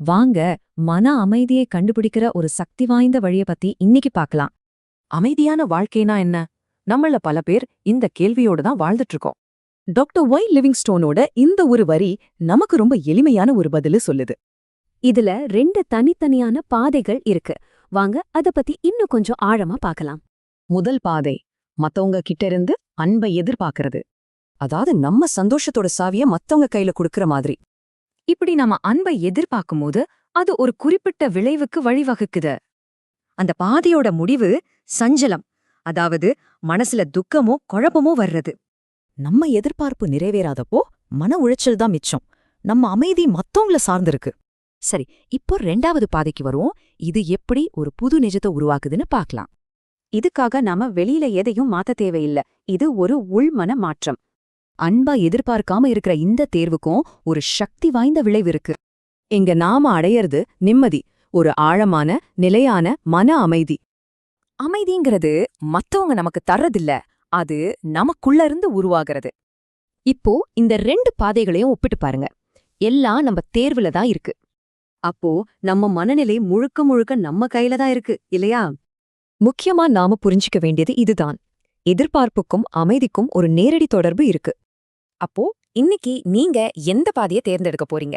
வாங்க, மன அமைதியை கண்டுபிடிக்கிற ஒரு சக்தி வாய்ந்த வழிய பத்தி இன்னைக்கு பார்க்கலாம். அமைதியான வாழ்க்கைனா என்ன? நம்மள பல பேர் இந்த கேள்வியோட தான் வாழ்ந்துட்டு இருக்கோம். டாக்டர் ஒய் லிவிங்ஸ்டோனோட இந்த ஒரு வரி நமக்கு ரொம்ப எளிமையான ஒரு பதிலு சொல்லுது. இதுல 2 தனித்தனியான பாதைகள் இருக்கு. வாங்க அத பத்தி இன்னும் கொஞ்சம் ஆழமா பார்க்கலாம். முதல் பாதை, மத்தவங்க கிட்ட இருந்து அன்பை எதிர்பார்க்கறது. அதாவது நம்ம சந்தோஷத்தோட சாவிய மத்தவங்க கையில கொடுக்கற மாதிரி. இப்படி நம்ம அன்பை எதிர்பார்க்கும்போது அது ஒரு குறிப்பிட்ட விளைவுக்கு வழிவகுக்குது. அந்த பாதையோட முடிவு சஞ்சலம், அதாவது மனசுல துக்கமோ குழப்பமோ வர்றது. நம்ம எதிர்பார்ப்பு நிறைவேறாதப்போ மன உளைச்சல் தான் மிச்சம். நம்ம அமைதி மத்தவங்கள சார்ந்திருக்கு. சரி, இப்போ 2வது பாதைக்கு வருவோம். இது எப்படி ஒரு புது நிஜத்தை உருவாக்குதுன்னு பார்க்கலாம். இதுக்காக நாம வெளியில எதையும் மாத்த தேவையில்ல. இது ஒரு உள்மன மாற்றம். அன்பா எதிர்பார்க்காம இருக்கிற இந்த தேர்வுக்கும் ஒரு சக்தி வாய்ந்த விளைவு இருக்கு. இங்க நாம அடையறது நிம்மதி, ஒரு ஆழமான நிலையான மன அமைதி. அமைதிங்கிறது மத்தவங்க நமக்கு தர்றதில்ல, அது நமக்குள்ள இருந்து உருவாகிறது. இப்போ இந்த 2 பாதைகளையும் ஒப்பிட்டு பாருங்க. எல்லாம் நம்ம தேர்வுல தான் இருக்கு. அப்போ நம்ம மனநிலை முழுக்க முழுக்க நம்ம கையில தான் இருக்கு, இல்லையா? முக்கியமா நாம புரிஞ்சிக்க வேண்டியது இதுதான். எதிர்பார்ப்புக்கும் அமைதிக்கும் ஒரு நேரடி தொடர்பு இருக்கு. அப்போ இன்னைக்கு நீங்க எந்த பாதையை தேர்ந்தெடுக்க போறீங்க?